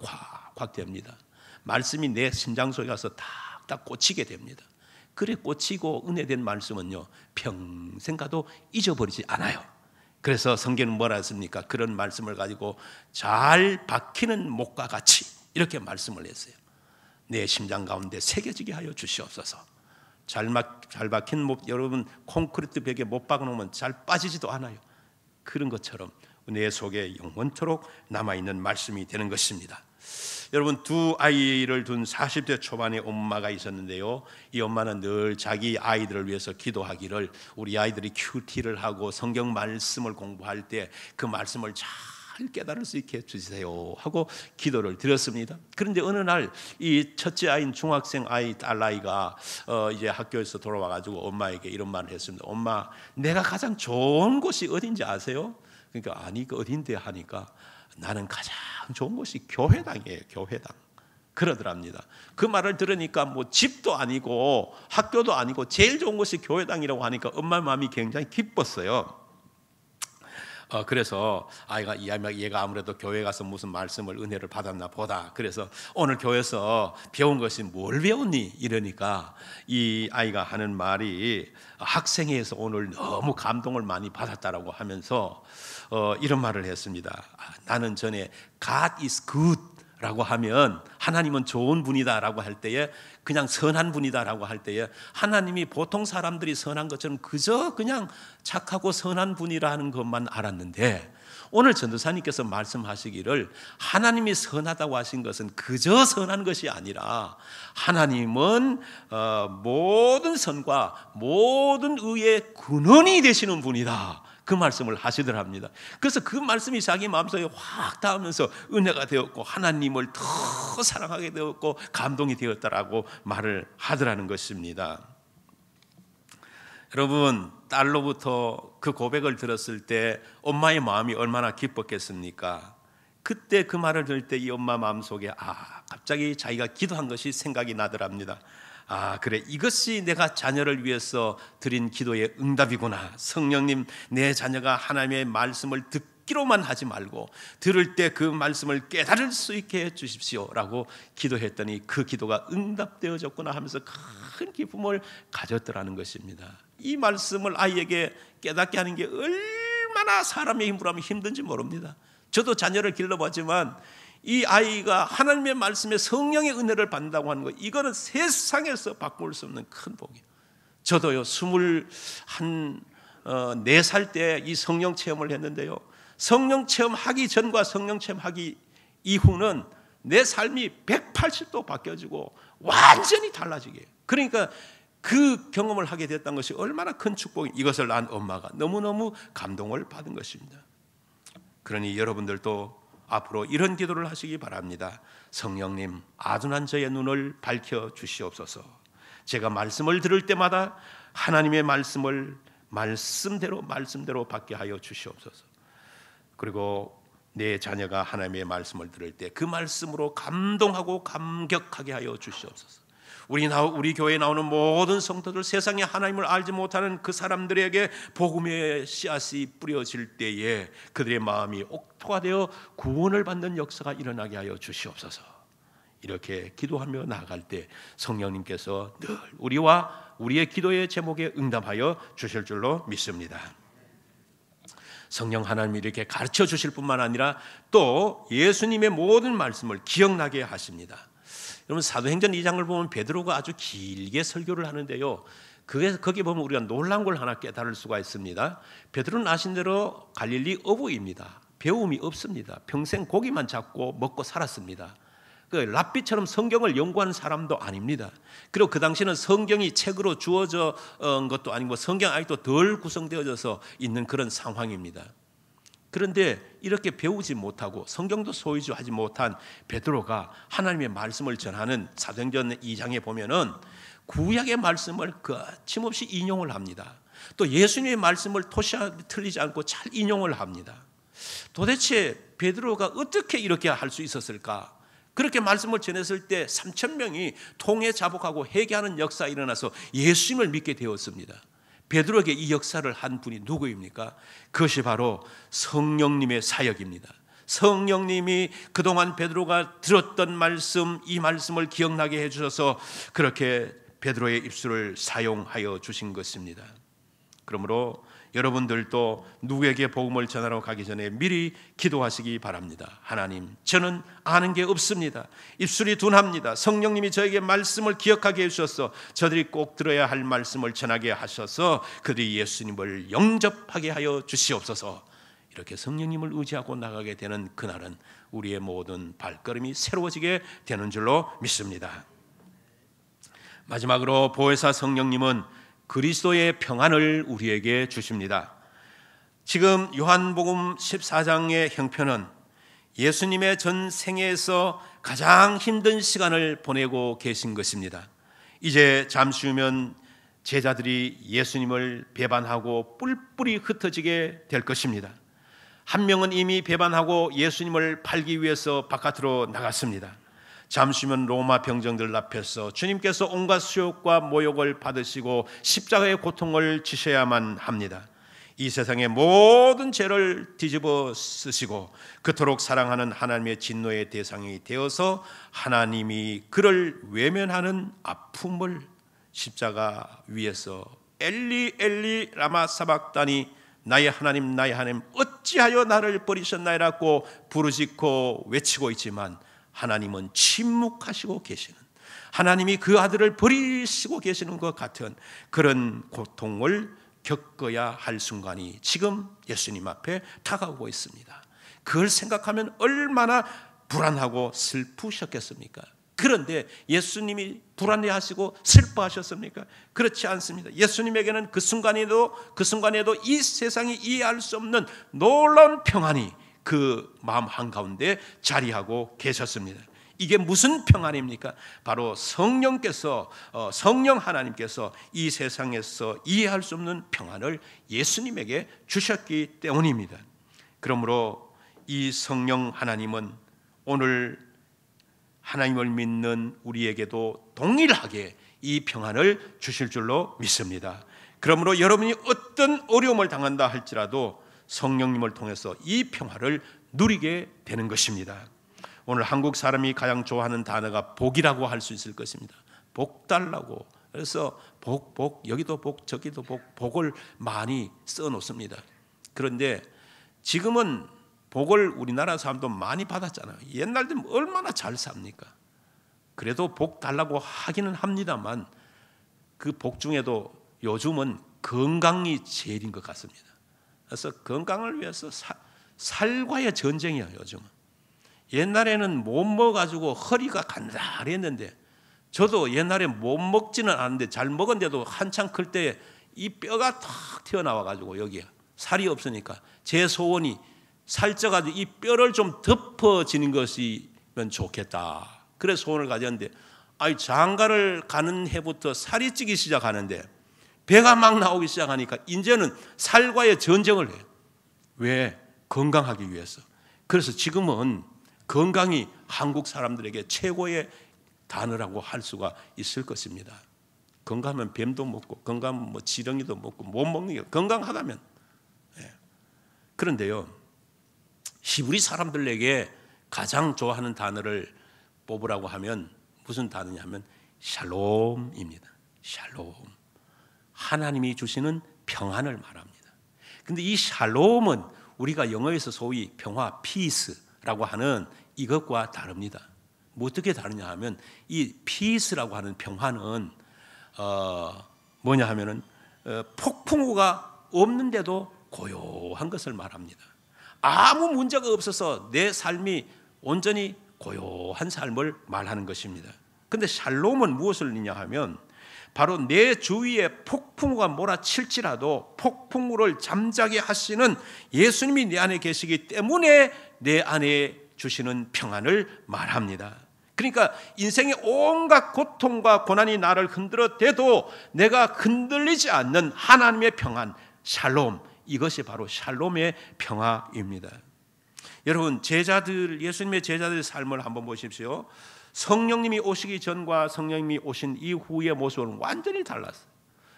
콱콱 됩니다. 말씀이 내 심장 속에 가서 탁탁 꽂히게 됩니다. 그래 꽂히고 은혜된 말씀은요, 평생 가도 잊어버리지 않아요. 그래서 성경은 뭐라 했습니까? 그런 말씀을 가지고 잘 박히는 목과 같이 이렇게 말씀을 했어요. 내 심장 가운데 새겨지게 하여 주시옵소서. 잘 박힌 목, 여러분 콘크리트 벽에 못 박아놓으면 잘 빠지지도 않아요. 그런 것처럼 내 속에 영원토록 남아있는 말씀이 되는 것입니다. 여러분, 두 아이를 둔 40대 초반의 엄마가 있었는데요, 이 엄마는 늘 자기 아이들을 위해서 기도하기를, 우리 아이들이 큐티를 하고 성경 말씀을 공부할 때 그 말씀을 잘 깨달을 수 있게 해주세요 하고 기도를 드렸습니다. 그런데 어느 날 이 첫째 아이인 중학생 아이 딸아이가 이제 학교에서 돌아와가지고 엄마에게 이런 말을 했습니다. 엄마, 내가 가장 좋은 곳이 어딘지 아세요? 그러니까 아니 그 어딘데 하니까 나는 가장 좋은 곳이 교회당이에요. 교회당. 그러더랍니다. 그 말을 들으니까 뭐 집도 아니고 학교도 아니고 제일 좋은 곳이 교회당이라고 하니까 엄마 마음이 굉장히 기뻤어요. 그래서 얘가 아무래도 교회 가서 무슨 말씀을 은혜를 받았나 보다. 그래서 오늘 교회에서 배운 것이 뭘 배웠니? 이러니까 이 아이가 하는 말이 학생회에서 오늘 너무 감동을 많이 받았다라고 하면서 이런 말을 했습니다. 나는 전에 God is good 라고 하면 하나님은 좋은 분이다 라고 할 때에, 그냥 선한 분이다 라고 할 때에 하나님이 보통 사람들이 선한 것처럼 그저 그냥 착하고 선한 분이라는 것만 알았는데, 오늘 전도사님께서 말씀하시기를 하나님이 선하다고 하신 것은 그저 선한 것이 아니라 하나님은 모든 선과 모든 의의 근원이 되시는 분이다, 그 말씀을 하시더랍니다. 그래서 그 말씀이 자기 마음속에 확 닿으면서 은혜가 되었고 하나님을 더 사랑하게 되었고 감동이 되었다라고 말을 하더라는 것입니다. 여러분, 딸로부터 그 고백을 들었을 때 엄마의 마음이 얼마나 기뻤겠습니까? 그때 그 말을 들을 때 이 엄마 마음속에 갑자기 자기가 기도한 것이 생각이 나더랍니다. 그래, 이것이 내가 자녀를 위해서 드린 기도의 응답이구나. 성령님, 내 자녀가 하나님의 말씀을 듣기로만 하지 말고 들을 때 그 말씀을 깨달을 수 있게 해 주십시오 라고 기도했더니 그 기도가 응답되어졌구나 하면서 큰 기쁨을 가졌더라는 것입니다. 이 말씀을 아이에게 깨닫게 하는 게 얼마나 사람의 힘으로 하면 힘든지 모릅니다. 저도 자녀를 길러봤지만 이 아이가 하나님의 말씀에 성령의 은혜를 받는다고 하는 것, 이거는 세상에서 바꿀 수 없는 큰 복이에요. 저도요 24살 때 이 성령 체험을 했는데요, 성령 체험하기 전과 성령 체험하기 이후는 내 삶이 180도 바뀌어지고 완전히 달라지게 해요. 그러니까 그 경험을 하게 됐다는 것이 얼마나 큰 축복이, 이것을 난 엄마가 너무너무 감동을 받은 것입니다. 그러니 여러분들도 앞으로 이런 기도를 하시기 바랍니다. 성령님, 아둔한 저의 눈을 밝혀 주시옵소서. 제가 말씀을 들을 때마다 하나님의 말씀을 말씀대로 받게 하여 주시옵소서. 그리고 내 자녀가 하나님의 말씀을 들을 때 그 말씀으로 감동하고 감격하게 하여 주시옵소서. 우리 교회에 나오는 모든 성도들, 세상에 하나님을 알지 못하는 그 사람들에게 복음의 씨앗이 뿌려질 때에 그들의 마음이 옥토가 되어 구원을 받는 역사가 일어나게 하여 주시옵소서. 이렇게 기도하며 나아갈 때 성령님께서 늘 우리와 우리의 기도의 제목에 응답하여 주실 줄로 믿습니다. 성령 하나님이 이렇게 가르쳐 주실 뿐만 아니라 또 예수님의 모든 말씀을 기억나게 하십니다. 여러분, 사도행전 2장을 보면 베드로가 아주 길게 설교를 하는데요, 거기 보면 우리가 놀라운 걸 하나 깨달을 수가 있습니다. 베드로는 아신 대로 갈릴리 어부입니다. 배움이 없습니다. 평생 고기만 잡고 먹고 살았습니다. 그 랍비처럼 성경을 연구하는 사람도 아닙니다. 그리고 그 당시는 성경이 책으로 주어져 것도 아니고 성경 아직도 덜 구성되어져서 있는 그런 상황입니다. 그런데 이렇게 배우지 못하고 성경도 소유하지 못한 베드로가 하나님의 말씀을 전하는 사도행전 2장에 보면은 구약의 말씀을 거침없이 인용을 합니다. 또 예수님의 말씀을 틀리지 않고 잘 인용을 합니다. 도대체 베드로가 어떻게 이렇게 할 수 있었을까? 그렇게 말씀을 전했을 때 3,000명이 통해 자복하고 회개하는 역사가 일어나서 예수님을 믿게 되었습니다. 베드로에게 이 역사를 한 분이 누구입니까? 그것이 바로 성령님의 사역입니다. 성령님이 그동안 베드로가 들었던 말씀, 이 말씀을 기억나게 해주셔서 그렇게 베드로의 입술을 사용하여 주신 것입니다. 그러므로 여러분들도 누구에게 복음을 전하러 가기 전에 미리 기도하시기 바랍니다. 하나님, 저는 아는 게 없습니다. 입술이 둔합니다. 성령님이 저에게 말씀을 기억하게 해주셔서 저들이 꼭 들어야 할 말씀을 전하게 하셔서 그들이 예수님을 영접하게 하여 주시옵소서. 이렇게 성령님을 의지하고 나가게 되는 그날은 우리의 모든 발걸음이 새로워지게 되는 줄로 믿습니다. 마지막으로 보혜사 성령님은 그리스도의 평안을 우리에게 주십니다. 지금 요한복음 14장의 형편은 예수님의 전 생애에서 가장 힘든 시간을 보내고 계신 것입니다. 이제 잠시 후면 제자들이 예수님을 배반하고 뿔뿔이 흩어지게 될 것입니다. 한 명은 이미 배반하고 예수님을 팔기 위해서 바깥으로 나갔습니다. 잠시 후면 로마 병정들 앞에서 주님께서 온갖 수욕과 모욕을 받으시고 십자가의 고통을 지셔야만 합니다. 이 세상의 모든 죄를 뒤집어 쓰시고 그토록 사랑하는 하나님의 진노의 대상이 되어서 하나님이 그를 외면하는 아픔을 십자가 위에서 엘리 엘리 라마 사박다니, 나의 하나님 어찌하여 나를 버리셨나이라고 부르짖고 외치고 있지만 하나님은 침묵하시고 계시는, 하나님이 그 아들을 버리시고 계시는 것 같은 그런 고통을 겪어야 할 순간이 지금 예수님 앞에 다가오고 있습니다. 그걸 생각하면 얼마나 불안하고 슬프셨겠습니까? 그런데 예수님이 불안해하시고 슬퍼하셨습니까? 그렇지 않습니다. 예수님에게는 그 순간에도 이 세상이 이해할 수 없는 놀라운 평안이 그 마음 한가운데 자리하고 계셨습니다. 이게 무슨 평안입니까? 바로 성령 하나님께서 이 세상에서 이해할 수 없는 평안을 예수님에게 주셨기 때문입니다. 그러므로 이 성령 하나님은 오늘 하나님을 믿는 우리에게도 동일하게 이 평안을 주실 줄로 믿습니다. 그러므로 여러분이 어떤 어려움을 당한다 할지라도 성령님을 통해서 이 평화를 누리게 되는 것입니다. 오늘 한국 사람이 가장 좋아하는 단어가 복이라고 할 수 있을 것입니다. 복 달라고. 그래서 복, 여기도 복, 저기도 복을 많이 써놓습니다. 그런데 지금은 복을 우리나라 사람도 많이 받았잖아요. 옛날 때는 얼마나 잘 삽니까? 그래도 복 달라고 하기는 합니다만 그 복 중에도 요즘은 건강이 제일인 것 같습니다. 그래서 건강을 위해서 살과의 전쟁이에요. 요즘은 옛날에는 못 먹어가지고 허리가 간다했는데 저도 옛날에 못 먹지는 않았는데 잘 먹었는데도 한창 클 때 이 뼈가 탁 튀어나와가지고 여기에 살이 없으니까 제 소원이 살쪄가지고 이 뼈를 좀 덮어지는 것이면 좋겠다. 그래서 소원을 가졌는데 장가를 가는 해부터 살이 찌기 시작하는데 배가 막 나오기 시작하니까 이제는 살과의 전쟁을 해요. 왜? 건강하기 위해서. 그래서 지금은 건강이 한국 사람들에게 최고의 단어라고 할 수가 있을 것입니다. 건강하면 뱀도 먹고 건강하면 지렁이도 먹고 못 먹는 게 건강하다면. 그런데요, 히브리 사람들에게 가장 좋아하는 단어를 뽑으라고 하면 무슨 단어냐면 샬롬입니다. 샬롬. 하나님이 주시는 평안을 말합니다. 근데 이 샬롬은 우리가 영어에서 소위 평화, 피스라고 하는 이것과 다릅니다. 뭐 어떻게 다르냐 하면 이 피스라고 하는 평화는 뭐냐 하면은 폭풍우가 없는데도 고요한 것을 말합니다. 아무 문제가 없어서 내 삶이 온전히 고요한 삶을 말하는 것입니다. 근데 샬롬은 무엇을 의미냐 하면 바로 내 주위에 폭풍우가 몰아칠지라도 폭풍우를 잠자게 하시는 예수님이 내 안에 계시기 때문에 내 안에 주시는 평안을 말합니다. 그러니까 인생의 온갖 고통과 고난이 나를 흔들어 대도 내가 흔들리지 않는 하나님의 평안, 샬롬, 이것이 바로 샬롬의 평화입니다. 여러분, 예수님의 제자들의 삶을 한번 보십시오. 성령님이 오시기 전과 성령님이 오신 이후의 모습은 완전히 달랐어요.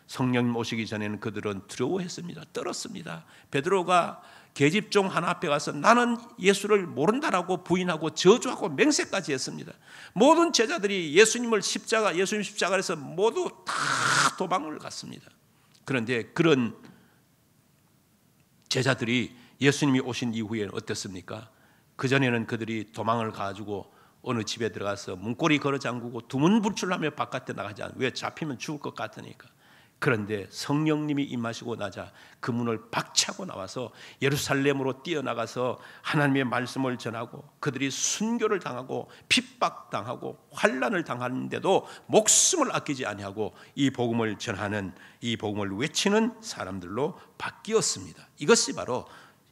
성령님 오시기 전에는 그들은 두려워했습니다. 떨었습니다. 베드로가 계집종 하나 앞에 가서 나는 예수를 모른다라고 부인하고 저주하고 맹세까지 했습니다. 모든 제자들이 예수님 십자가에서 모두 다 도망을 갔습니다. 그런데 그런 제자들이 예수님이 오신 이후에는 어땠습니까? 그전에는 그들이 도망을 가지고 어느 집에 들어가서 문고리 걸어 잠그고 두문불출하며 바깥에 나가지 않아요. 왜? 잡히면 죽을 것 같으니까. 그런데 성령님이 임하시고 나자 그 문을 박차고 나와서 예루살렘으로 뛰어나가서 하나님의 말씀을 전하고 그들이 순교를 당하고 핍박당하고 환난을 당하는데도 목숨을 아끼지 아니하고 이 복음을 전하는, 이 복음을 외치는 사람들로 바뀌었습니다. 이것이 바로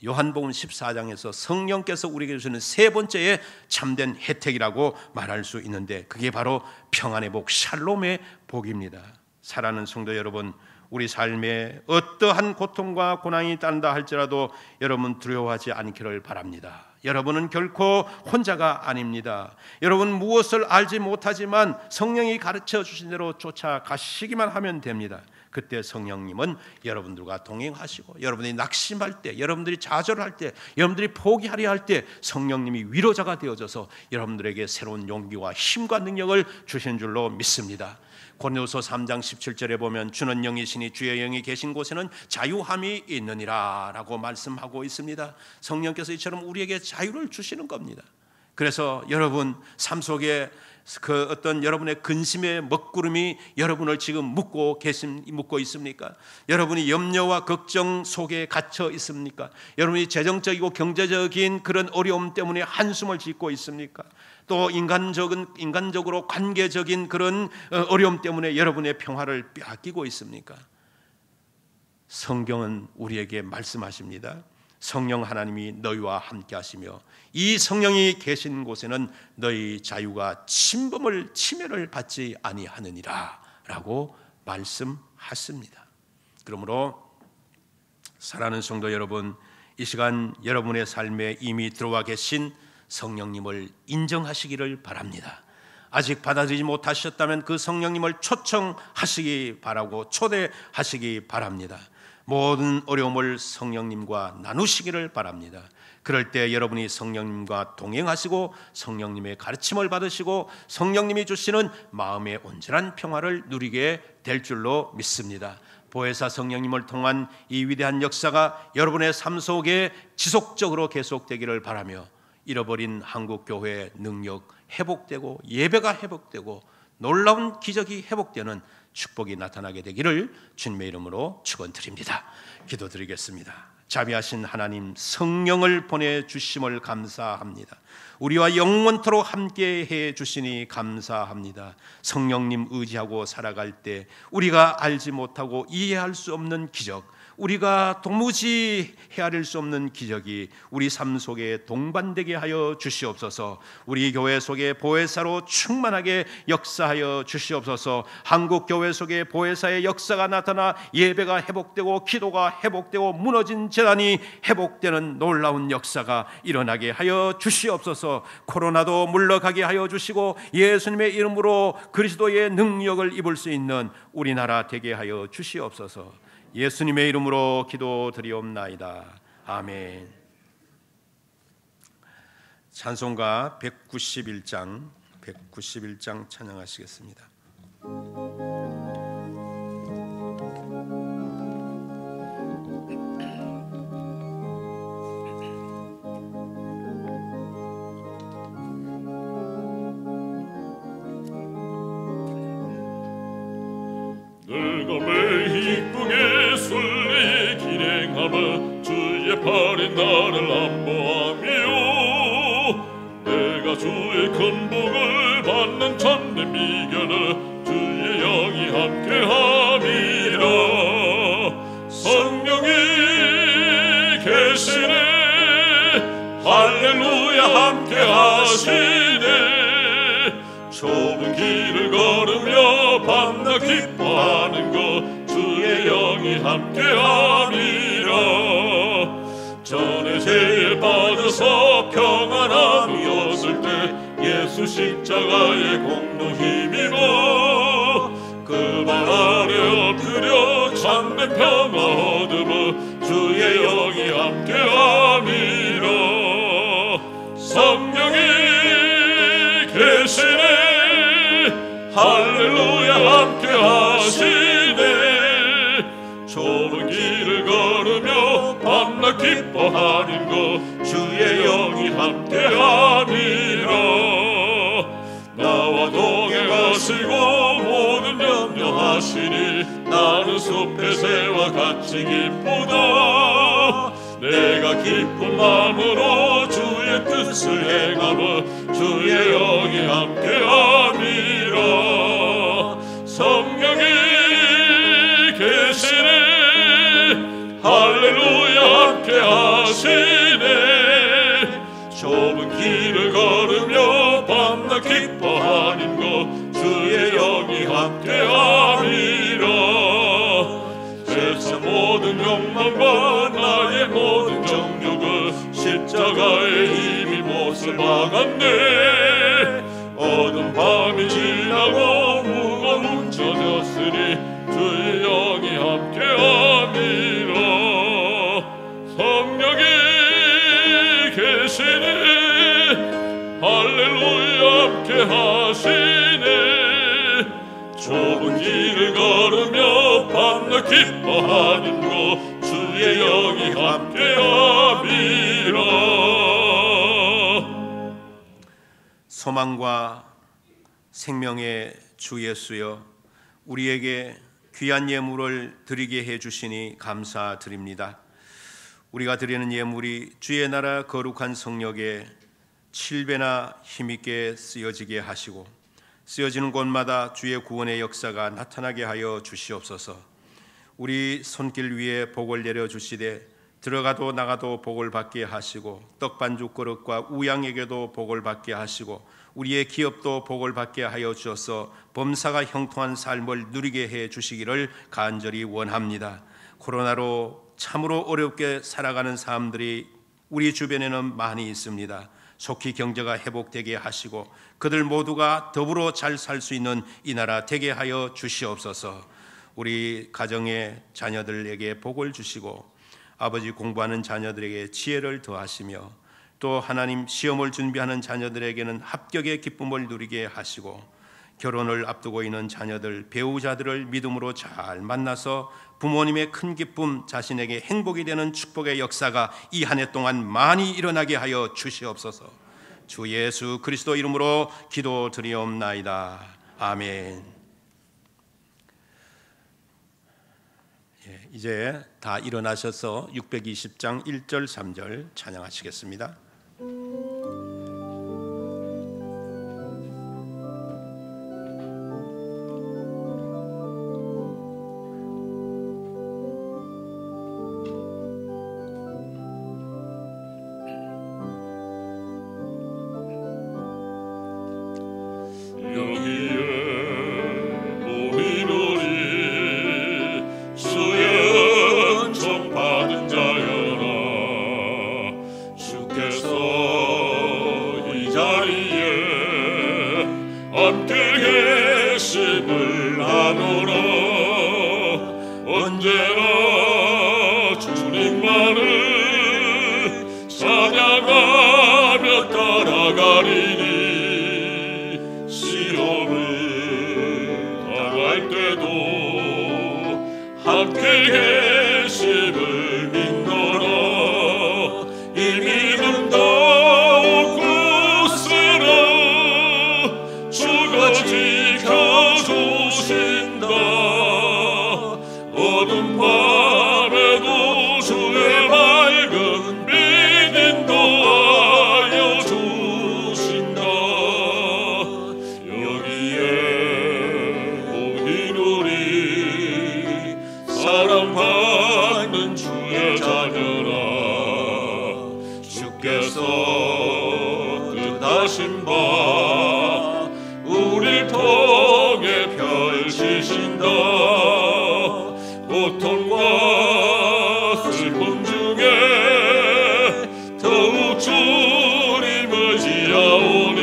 요한복음 14장에서 성령께서 우리에게 주시는 세 번째의 참된 혜택이라고 말할 수 있는데 그게 바로 평안의 복, 샬롬의 복입니다. 사랑하는 성도 여러분, 우리 삶에 어떠한 고통과 고난이 따른다 할지라도 여러분 두려워하지 않기를 바랍니다. 여러분은 결코 혼자가 아닙니다. 여러분 무엇을 알지 못하지만 성령이 가르쳐 주신 대로 쫓아가시기만 하면 됩니다. 그때 성령님은 여러분들과 동행하시고 여러분이 낙심할 때, 여러분들이 좌절할 때, 여러분들이 포기하려 할 때 성령님이 위로자가 되어져서 여러분들에게 새로운 용기와 힘과 능력을 주신 줄로 믿습니다. 고린도서 3장 17절에 보면 주는 영이시니 주의 영이 계신 곳에는 자유함이 있느니라 라고 말씀하고 있습니다. 성령께서 이처럼 우리에게 자유를 주시는 겁니다. 그래서 여러분 삶 속에 그 어떤 여러분의 근심의 먹구름이 여러분을 지금 묶고 있습니까? 여러분이 염려와 걱정 속에 갇혀 있습니까? 여러분이 재정적이고 경제적인 그런 어려움 때문에 한숨을 짓고 있습니까? 또 인간적으로 관계적인 그런 어려움 때문에 여러분의 평화를 빼앗기고 있습니까? 성경은 우리에게 말씀하십니다. 성령 하나님이 너희와 함께 하시며 이 성령이 계신 곳에는 너희 자유가 침해를 받지 아니하느니라 라고 말씀하십니다. 그러므로 사랑하는 성도 여러분, 이 시간 여러분의 삶에 이미 들어와 계신 성령님을 인정하시기를 바랍니다. 아직 받아들이지 못하셨다면 그 성령님을 초청하시기 바라고 초대하시기 바랍니다. 모든 어려움을 성령님과 나누시기를 바랍니다. 그럴 때 여러분이 성령님과 동행하시고 성령님의 가르침을 받으시고 성령님이 주시는 마음의 온전한 평화를 누리게 될 줄로 믿습니다. 보혜사 성령님을 통한 이 위대한 역사가 여러분의 삶 속에 지속적으로 계속되기를 바라며 잃어버린 한국교회의 능력 회복되고 예배가 회복되고 놀라운 기적이 회복되는 축복이 나타나게 되기를 주님의 이름으로 축원드립니다. 기도드리겠습니다. 자비하신 하나님 성령을 보내주심을 감사합니다. 우리와 영원토록 함께해 주시니 감사합니다. 성령님 의지하고 살아갈 때 우리가 알지 못하고 이해할 수 없는 기적, 우리가 도무지 헤아릴 수 없는 기적이 우리 삶 속에 동반되게 하여 주시옵소서. 우리 교회 속에 보혜사로 충만하게 역사하여 주시옵소서. 한국 교회 속에 보혜사의 역사가 나타나 예배가 회복되고 기도가 회복되고 무너진 재단이 회복되는 놀라운 역사가 일어나게 하여 주시옵소서. 코로나도 물러가게 하여 주시고 예수님의 이름으로 그리스도의 능력을 입을 수 있는 우리나라 되게 하여 주시옵소서. 예수님의 이름으로 기도드리옵나이다. 아멘. 찬송가 191장 찬양하시겠습니다. 내가 매일 기쁘게 순리 기행하며 주의 팔에 나를 안보하며 내가 주의 큰 복을 받는 참된 비결은 주의 영이 함께함이라. 성령이 계시네 할렐루야 함께하시네. 좁은 길을 걸으며 밤낮 기뻐하는 것 주의 영이 함께함이라. 전에 죄에 빠져서 평안함이었을 때 예수 십자가의 공로 힘입어 그 발 아래 엎드려 참된 평화 얻으며 주의 영이 함께함이라. 성령이 계시네 할렐루야 함께하시네. 좁은 길을 걸으며 밤낮 기뻐하는 것 주의 영이 함께함이라. 나와 동행하시고 모든 염려하시니 나는 숲의 새와 같이 기쁘다. 내가 기쁜 마음으로 주의 뜻을 행하며 주의 영이 함께함이라. 성령이 계시네 할렐루야 함께하시네. 좁은 길을 걸으며 밤낮 기뻐하는 것 주의 영이 함께함이라. 세상 모든 욕망과 나의 모든 정욕을 십자가에 이미 못을 박았네. 어두운 밤이 지나고 무가 뭉쳐졌으니 주의 영이 함께함이라. 성령이 계시네 할렐루야 함께하시네. 좁은 길을 걸으며 밤낮 기뻐하는 것 주의 영이 함께함이라. 소망과 생명의 주 예수여, 우리에게 귀한 예물을 드리게 해주시니 감사드립니다. 우리가 드리는 예물이 주의 나라 거룩한 성역에 7배나 힘있게 쓰여지게 하시고 쓰여지는 곳마다 주의 구원의 역사가 나타나게 하여 주시옵소서. 우리 손길 위에 복을 내려주시되 들어가도 나가도 복을 받게 하시고 떡반죽 그릇과 우양에게도 복을 받게 하시고 우리의 기업도 복을 받게 하여 주셔서 범사가 형통한 삶을 누리게 해 주시기를 간절히 원합니다. 코로나로 참으로 어렵게 살아가는 사람들이 우리 주변에는 많이 있습니다. 속히 경제가 회복되게 하시고 그들 모두가 더불어 잘 살 수 있는 이 나라 되게 하여 주시옵소서. 우리 가정의 자녀들에게 복을 주시고 아버지 공부하는 자녀들에게 지혜를 더하시며 또 하나님 시험을 준비하는 자녀들에게는 합격의 기쁨을 누리게 하시고 결혼을 앞두고 있는 자녀들, 배우자들을 믿음으로 잘 만나서 부모님의 큰 기쁨, 자신에게 행복이 되는 축복의 역사가 이 한 해 동안 많이 일어나게 하여 주시옵소서. 주 예수 그리스도 이름으로 기도드리옵나이다. 아멘. 이제 다 일어나셔서 620장 1절 3절 찬양하시겠습니다. 언제나 주님만을 찬양하며 따라가리니 시험을 당할 때도 함께 계심을 믿노라. 이 믿음 더욱 굳세라. 주가 지켜주신다. 어두운 밤에도 주의 밝은 빛 인도하여 주신다. 여기에 모인 우리 사랑받는 주의 자녀라. 주께서 뜻하신 바 우리 통해 펼치신다. 고통과 슬픔 중에 더욱 주님 의지하오니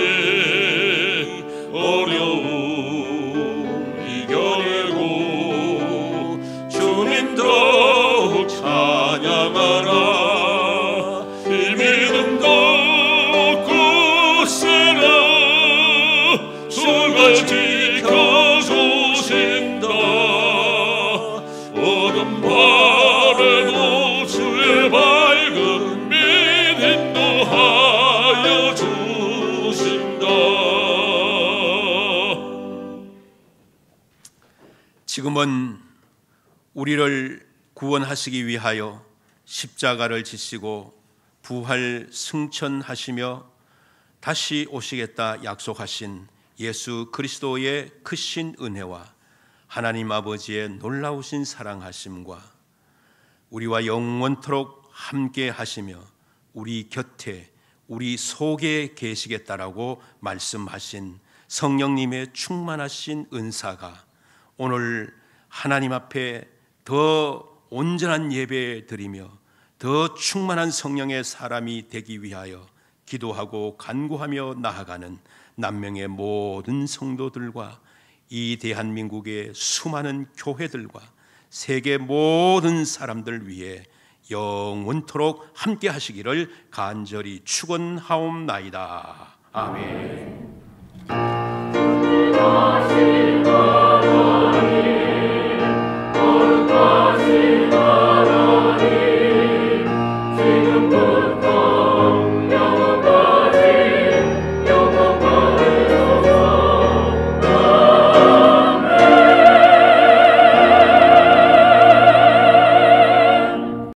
어려움 이겨내고 주님 더욱 찬양하라. 이 믿음 더욱 굳세라. 주가 지켜주신다. 어둠 밤에도 주의 밝은 빛 인도하여 주신다. 지금은 우리를 구원하시기 위하여 십자가를 지시고 부활 승천하시며 다시 오시겠다 약속하신 예수 그리스도의 크신 은혜와 하나님 아버지의 놀라우신 사랑하심과 우리와 영원토록 함께 하시며 우리 곁에 우리 속에 계시겠다라고 말씀하신 성령님의 충만하신 은사가 오늘 하나님 앞에 더 온전한 예배 드리며 더 충만한 성령의 사람이 되기 위하여 기도하고 간구하며 나아가는 남명의 모든 성도들과 이 대한민국의 수많은 교회들과 세계 모든 사람들 위해 영원토록 함께 하시기를 간절히 축원하옵나이다. 아멘.